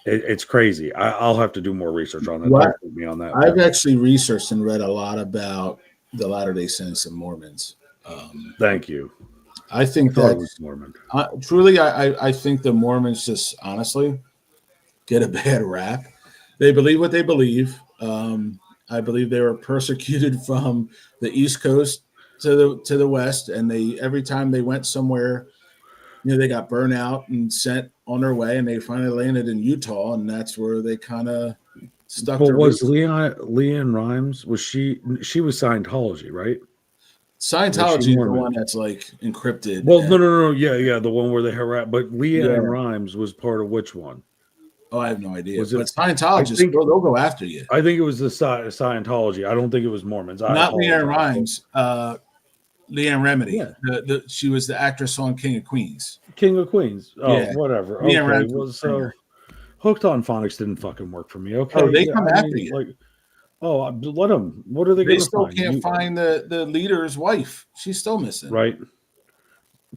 S1: It's crazy. I'll have to do more research on that. Don't put me on that.
S3: I've actually researched and read a lot about the Latter-day Saints and Mormons.
S1: Thank you.
S3: I think that Mormon. Truly, I think the Mormons just honestly get a bad rap. They believe what they believe. I believe they were persecuted from the East Coast to the West, and they every time they went somewhere, they got burned out and sent on their way, and they finally landed in Utah, and that's where they kind of stuck.
S1: Well, was Leanne Rimes? Was she was Scientology, right?
S3: Scientology is the one that's like encrypted.
S1: Well, no, yeah, the one where they harass. But Leanne Rimes was part of which one?
S3: Oh, I have no idea. But Scientologists, they'll go after you.
S1: I think it was the Scientology. I don't think it was Mormons.
S3: Not Leanne Rimes. Leanne Remedy. Yeah. She was the actress on King of Queens.
S1: King of Queens. Oh, yeah. Whatever.
S3: Leanne
S1: okay. Well, so Hooked on Phonics didn't fucking work for me. Okay.
S3: Oh, they come after you.
S1: Like, let them. What are they going to find?
S3: They still can't find the leader's wife. She's still missing.
S1: Right.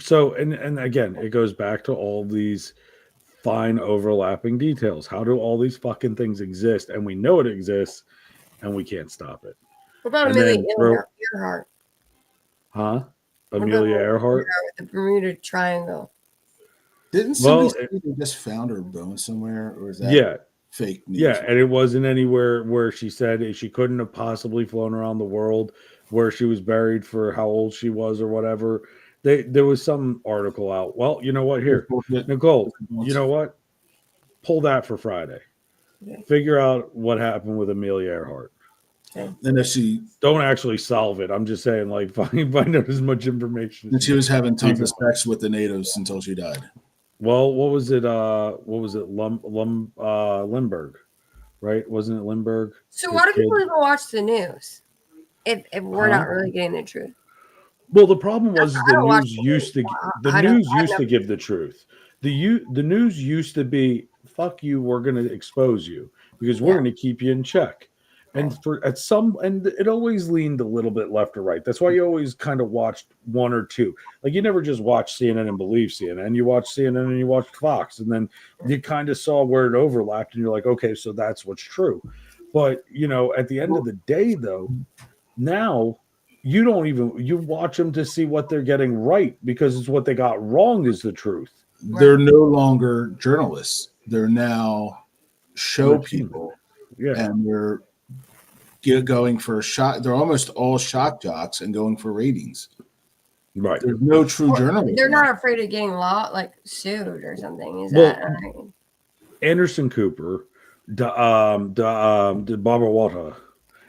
S1: So, and again, it goes back to all these fine overlapping details. How do all these fucking things exist? And we know it exists, and we can't stop it.
S2: What about Amelia Earhart?
S1: Huh? Amelia Earhart?
S2: With the Bermuda Triangle.
S3: Didn't somebody say they just found her bones somewhere? Or is that fake news?
S1: Yeah, and it wasn't anywhere where she said she couldn't have possibly flown around the world, where she was buried for how old she was or whatever. There was some article out. Well, you know what? Here, Nicole, you know what? Pull that for Friday. Okay. Figure out what happened with Amelia Earhart.
S3: Okay. And if she
S1: don't actually solve it, I'm just saying, like, find out as much information.
S3: And she was having tons of sex with the natives until she died.
S1: Well, what was it? Lindbergh, right? Wasn't it Lindbergh?
S2: So why do people even watch the news if we're not really getting the truth?
S1: Well, the problem was the news used to give the truth. The news used to be, fuck you, we're going to expose you because we're going to keep you in check. And it always leaned a little bit left or right. That's why you always kind of watched one or two. Like you never just watched CNN and believe CNN. You watched CNN and you watched Fox, and then you kind of saw where it overlapped, and you're like, okay, so that's what's true. But at the end of the day, though, now you watch them to see what they're getting right, because it's what they got wrong is the truth.
S3: They're no longer journalists. They're now show people.
S1: Yeah.
S3: And they're going for shock. They're almost all shock jocks and going for ratings.
S1: Right.
S3: There's no true journalism.
S2: They're not afraid of getting sued or something. Is that right?
S1: Anderson Cooper, the Barbara Walter,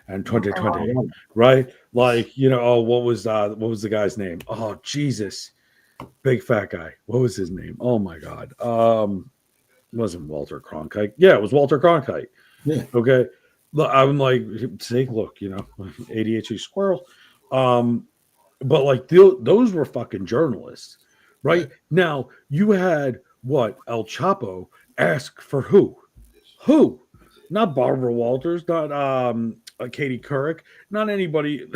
S1: and 2020, right? Like, what was the guy's name? Oh, Jesus. Big fat guy. What was his name? Oh my God. It wasn't Walter Cronkite. Yeah, it was Walter Cronkite.
S3: Yeah.
S1: Okay. Look, I'm like, take look, ADHD squirrel. But like those were fucking journalists, right? Now you had El Chapo ask for who? Not Barbara Walters, not Katie Couric, not anybody,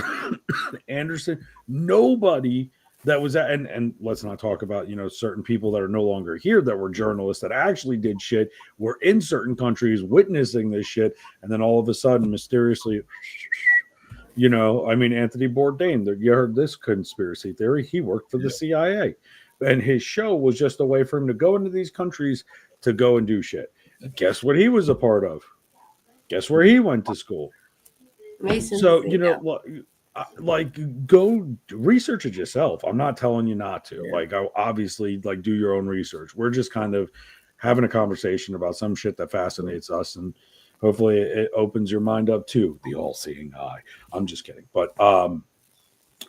S1: Anderson, nobody that was at, and let's not talk about certain people that are no longer here that were journalists that actually did shit, were in certain countries witnessing this shit, and then all of a sudden mysteriously, Anthony Bourdain, you heard this conspiracy theory, he worked for the CIA, and his show was just a way for him to go into these countries to go and do shit. Guess what he was a part of? Guess where he went to school?
S2: Masons,
S1: So go research it yourself. I'm not telling you not to. Obviously, do your own research. We're just kind of having a conversation about some shit that fascinates us, and hopefully it opens your mind up to the all-seeing eye. I'm just kidding, but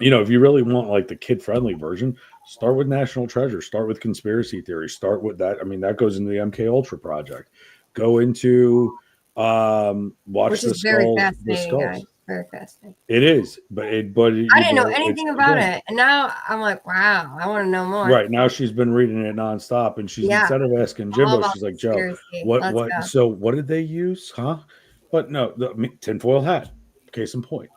S1: if you really want the kid-friendly version, start with National Treasure, start with conspiracy theory, start with that. I mean, that goes into the MK Ultra project. Go into watch the skulls.
S2: Very fascinating.
S1: It is, but I
S2: didn't know anything about it, and now I'm like, wow, I want to know more.
S1: Right now, she's been reading it nonstop, and she's instead of asking Jimbo, she's like, Joe, what? So what did they use, huh? But no, the tinfoil hat. Case in point.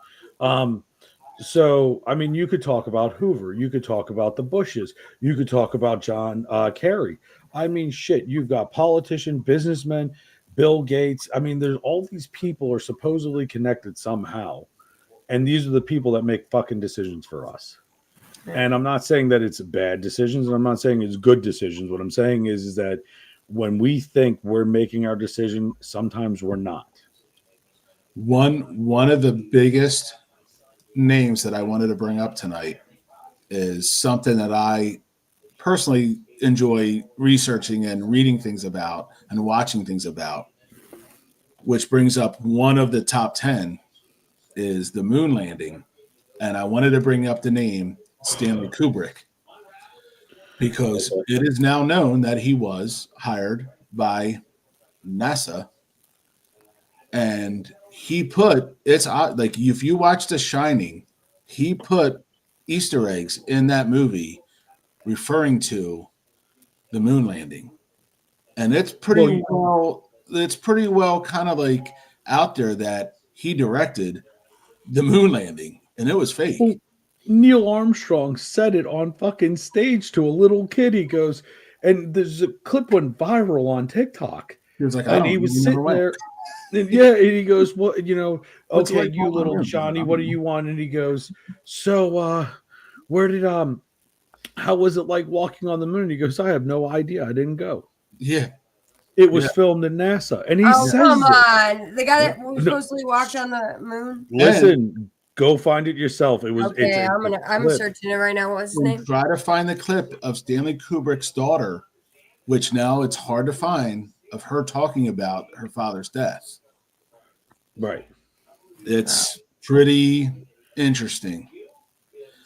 S1: So I mean, you could talk about Hoover, you could talk about the Bushes, you could talk about John Kerry. I mean, shit, you've got politicians, businessmen. Bill Gates. I mean, there's all these people are supposedly connected somehow. And these are the people that make fucking decisions for us. Yeah. And I'm not saying that it's bad decisions, and I'm not saying it's good decisions. What I'm saying is that when we think we're making our decision, sometimes we're not.
S3: One of the biggest names that I wanted to bring up tonight is something that I personally enjoy researching and reading things about and watching things about, which brings up one of the top 10 is the moon landing. And I wanted to bring up the name Stanley Kubrick, because it is now known that he was hired by NASA, and he put if you watch The Shining, he put Easter eggs in that movie referring to the moon landing, and it's pretty well kind of out there that he directed the moon landing, and it was fake. Well,
S1: Neil Armstrong said it on fucking stage to a little kid. He goes, and there's a clip went viral on TikTok.
S3: He was like,
S1: and he was sitting there, and he goes, "What, okay, you little Johnny, what do you want?" And he goes, "So, where did how was it like walking on the moon?" And he goes, "I have no idea. I didn't go."
S3: Yeah.
S1: It was filmed in NASA. And he says,
S2: come on. The guy that supposedly walked on the moon?
S1: Listen, go find it yourself. It was
S2: okay, I'm searching it right now. What was his name?
S3: Try to find the clip of Stanley Kubrick's daughter, which now it's hard to find, of her talking about her father's death.
S1: Right.
S3: It's pretty interesting.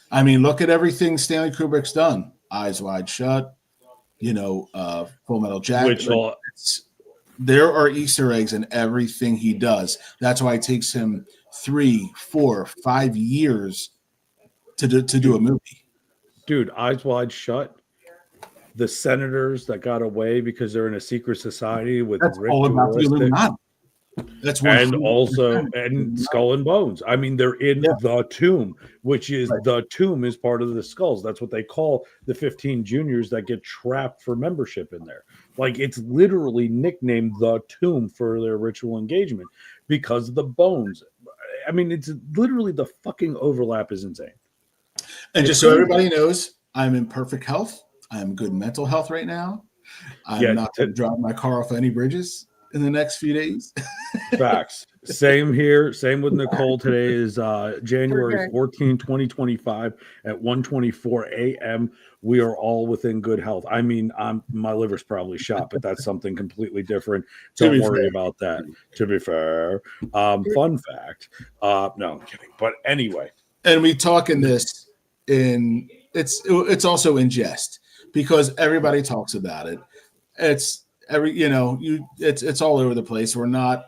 S3: I mean, look at everything Stanley Kubrick's done. Eyes Wide Shut, Full Metal Jacket. There are Easter eggs in everything he does. That's why it takes him 3, 4, 5 years to do a movie.
S1: Dude, Eyes Wide Shut. The senators that got away because they're in a secret society with
S3: That's all about the Illuminati. That's
S1: and
S3: 100%.
S1: also and skull and bones. I mean, they're in the tomb, which is the tomb is part of the skulls. That's what they call the 15 juniors that get trapped for membership in there. Like, it's literally nicknamed the tomb for their ritual engagement because of the bones. I mean, it's literally, the fucking overlap is insane.
S3: And just so everybody knows, I'm in perfect health. I'm good mental health right now. I'm not going to drive my car off any bridges in the next few days.
S1: Facts. Same here. Same with Nicole. Today is January 14, 2025 at 1:24 a.m. We are all within good health. I mean, my liver's probably shot, but that's something completely different. Don't worry about that. To be fair. Fun fact. No, I'm kidding. But anyway.
S3: And we talk in this it's also in jest because everybody talks about it. It's it's all over the place. We're not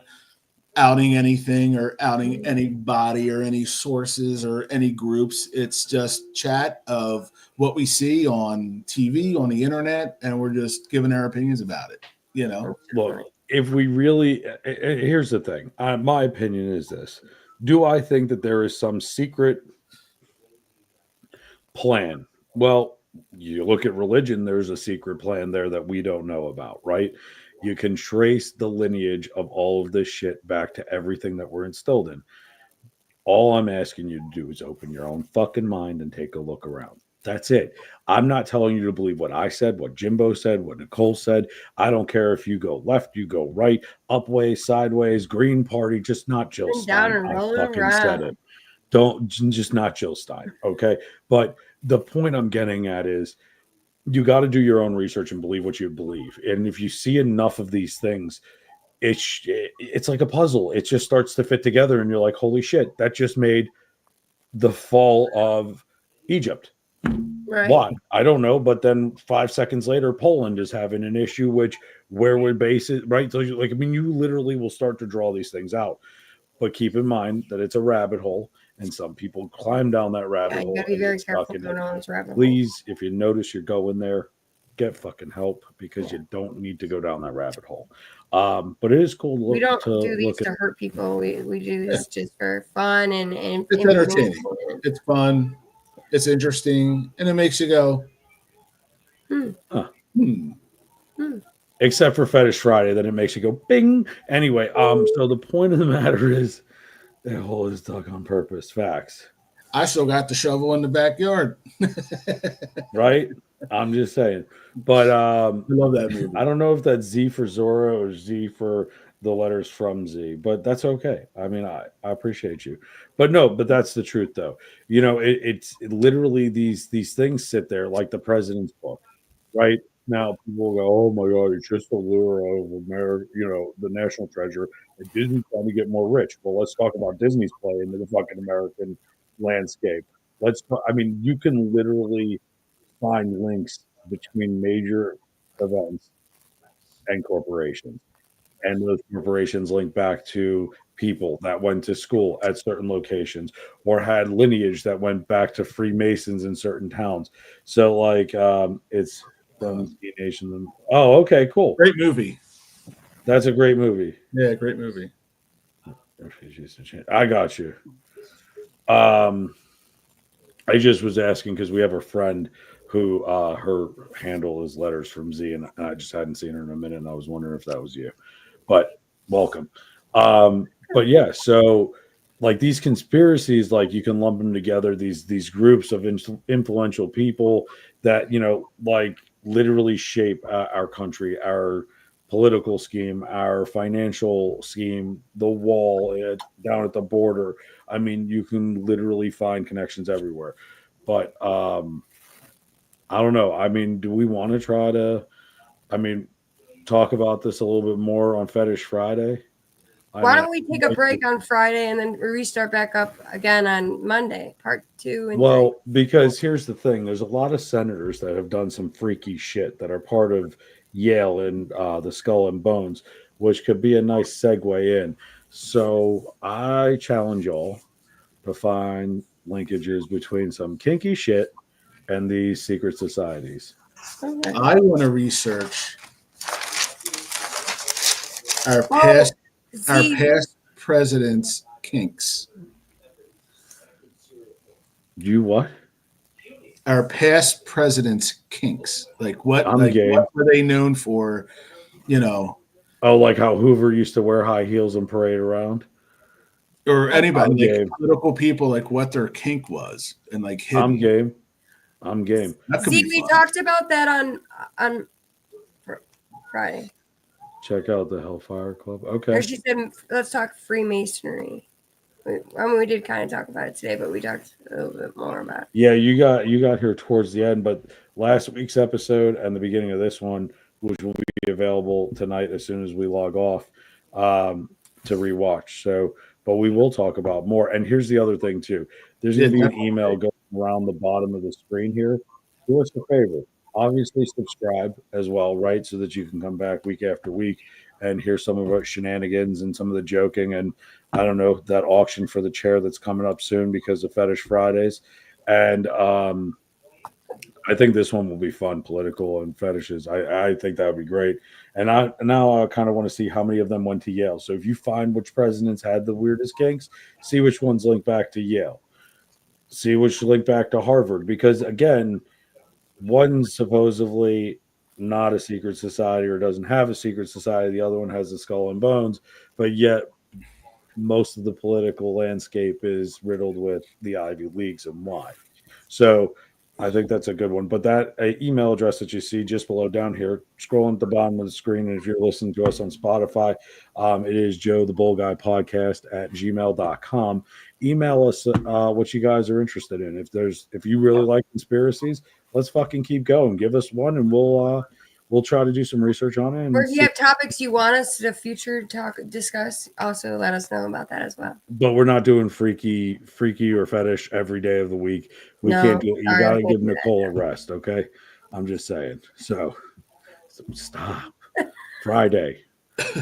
S3: outing anything or outing anybody or any sources or any groups. It's just chat of what we see on TV, on the internet, and we're just giving our opinions about it.
S1: Look, if we really, here's the thing. My opinion is this: do I think that there is some secret plan? Well, you look at religion, there's a secret plan there that we don't know about, right? You can trace the lineage of all of this shit back to everything that we're instilled in. All I'm asking you to do is open your own fucking mind and take a look around. That's it. I'm not telling you to believe what I said, what Jimbo said, what Nicole said. I don't care if you go left, you go right, upways, sideways, green party, just not Jill Stein. I fucking said it. Don't, just not Jill Stein. Okay. But the point I'm getting at is you got to do your own research and believe what you believe. And if you see enough of these things, it's like a puzzle. It just starts to fit together and you're like, holy shit, that just made the fall of Egypt. Right. Why? I don't know. But then 5 seconds later, Poland is having an issue, where would base it, right? So you literally will start to draw these things out. But keep in mind that it's a rabbit hole, and some people climb down that rabbit hole. You gotta be very careful going on this rabbit hole. Please, if you notice you're going there, get fucking help because you don't need to go down that rabbit hole. But it is cool to look. We don't
S2: do these to hurt people. We do this just for fun and
S3: it's entertaining. It's fun. It's interesting, and it makes you go,
S1: Except for Fetish Friday, then it makes you go bing. Anyway, so the point of the matter is that hole is dug on purpose. Facts.
S3: I still got the shovel in the backyard.
S1: Right? I'm just saying. But I
S3: love that movie.
S1: I don't know if that's Z for Zora or Z for the letters from Z, but that's okay. I mean, I appreciate you. But that's the truth, though. It's literally these things sit there like the president's book, right? Now people go, oh my God, it's just a lure of America, the national treasure. And Disney's trying to get more rich. Well, let's talk about Disney's play into the fucking American landscape. You can literally find links between major events and corporations. And those corporations link back to people that went to school at certain locations or had lineage that went back to Freemasons in certain towns. So it's from the nation. Oh, okay, cool.
S3: Great movie.
S1: That's a great movie.
S3: Yeah, great movie.
S1: I got you. I just was asking because we have a friend who her handle is letters from Z, and I just hadn't seen her in a minute, and I was wondering if that was you. But welcome. But yeah, so these conspiracies, you can lump them together, these groups of influential people that literally shape our country, our political scheme, our financial scheme, the wall down at the border. I mean, you can literally find connections everywhere. But I don't know. I mean, do we want to try to talk about this a little bit more on Fetish Friday?
S2: Why don't we take a break on Friday and then restart back up again on Monday, part 2 and 3?
S1: Because here's the thing. There's a lot of senators that have done some freaky shit that are part of Yale and the Skull and Bones, which could be a nice segue in. So I challenge y'all to find linkages between some kinky shit and these secret societies.
S3: Okay. I want to research our past Our
S2: See,
S3: past presidents' kinks.
S1: You what?
S3: Our past presidents' kinks. Like what?
S1: I'm
S3: Like
S1: game.
S3: what were they known for? You know,
S1: Oh, like how Hoover used to wear high heels and parade around.
S3: or anybody,
S1: I'm
S3: like
S1: game.
S3: political people, like what their kink was, and like hidden.
S1: I'm game. I'm game.
S3: That could
S2: see,
S3: be
S2: we
S3: fun.
S2: talked about that on Friday.
S1: Check out the Hellfire Club.
S2: Or
S1: Okay.
S2: she said, let's talk Freemasonry. We did kind of talk about it today, but we talked a little bit more about it.
S1: Yeah, you got here towards the end, but last week's episode and the beginning of this one, which will be available tonight as soon as we log off, to rewatch. So, but we will talk about more. And here's the other thing too. There's going to be an email going around the bottom of the screen here. Do us a favor. Obviously, subscribe as well, right? So that you can come back week after week and hear some of our shenanigans and some of the joking and I don't know, that auction for the chair that's coming up soon because of Fetish Fridays. And I think this one will be fun, political and fetishes. I think that would be great. And now I kind of want to see how many of them went to Yale. So if you find which presidents had the weirdest kinks, see which ones link back to Yale. See which link back to Harvard. Because again, one's supposedly not a secret society or doesn't have a secret society. The other one has a skull and bones, but yet most of the political landscape is riddled with the Ivy Leagues and why. So I think that's a good one. But that email address that you see just below down here, scrolling at the bottom of the screen, and if you're listening to us on Spotify, it is Joe the Bull Guy Podcast at gmail.com. Email us what you guys are interested in. If you really like conspiracies, let's fucking keep going. Give us one, and we'll try to do some research on it. And
S2: or if you have topics you want us to discuss, also let us know about that as well.
S1: But we're not doing freaky or fetish every day of the week. We can't do it. You got to give Nicole a rest, okay? I'm just saying. So stop. Friday.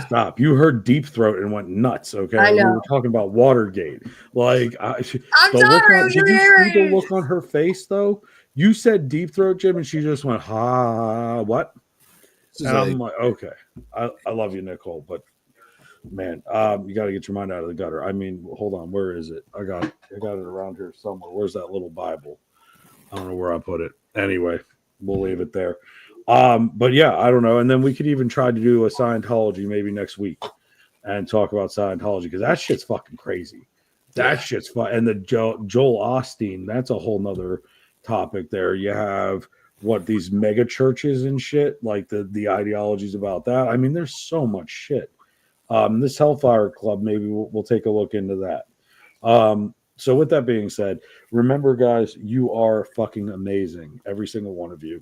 S1: Stop. You heard Deep Throat and went nuts, okay?
S2: I know.
S1: We were talking about Watergate. Like,
S2: I'm sorry.
S1: Did you see the look on her face, though? You said Deep Throat, Jim, and she just went, ha, what? And I'm like, okay. I love you, Nicole, but man, you got to get your mind out of the gutter. I mean, hold on, where is it? I got it around here somewhere. Where's that little Bible? I don't know where I put it. Anyway, we'll leave it there. But yeah, I don't know. And then we could even try to do a Scientology maybe next week and talk about Scientology because that shit's fucking crazy. That shit's fun. And the Joel Osteen, that's a whole nother topic there. You have these mega churches and shit, like the ideologies about that. I mean, there's so much shit. This Hellfire Club, maybe we'll take a look into that. So with that being said, remember, guys, you are fucking amazing, every single one of you.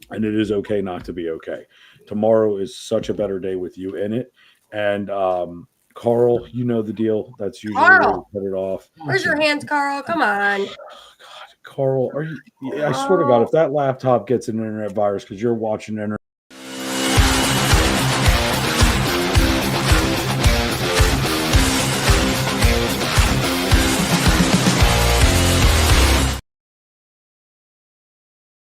S1: And it is okay not to be okay. Tomorrow is such a better day with you in it. And Carl, you know the deal. That's usually where we put it off.
S2: Where's your hands, Carl? Come on.
S1: God, Carl, are you? I swear to God, if that laptop gets an internet virus because you're watching internet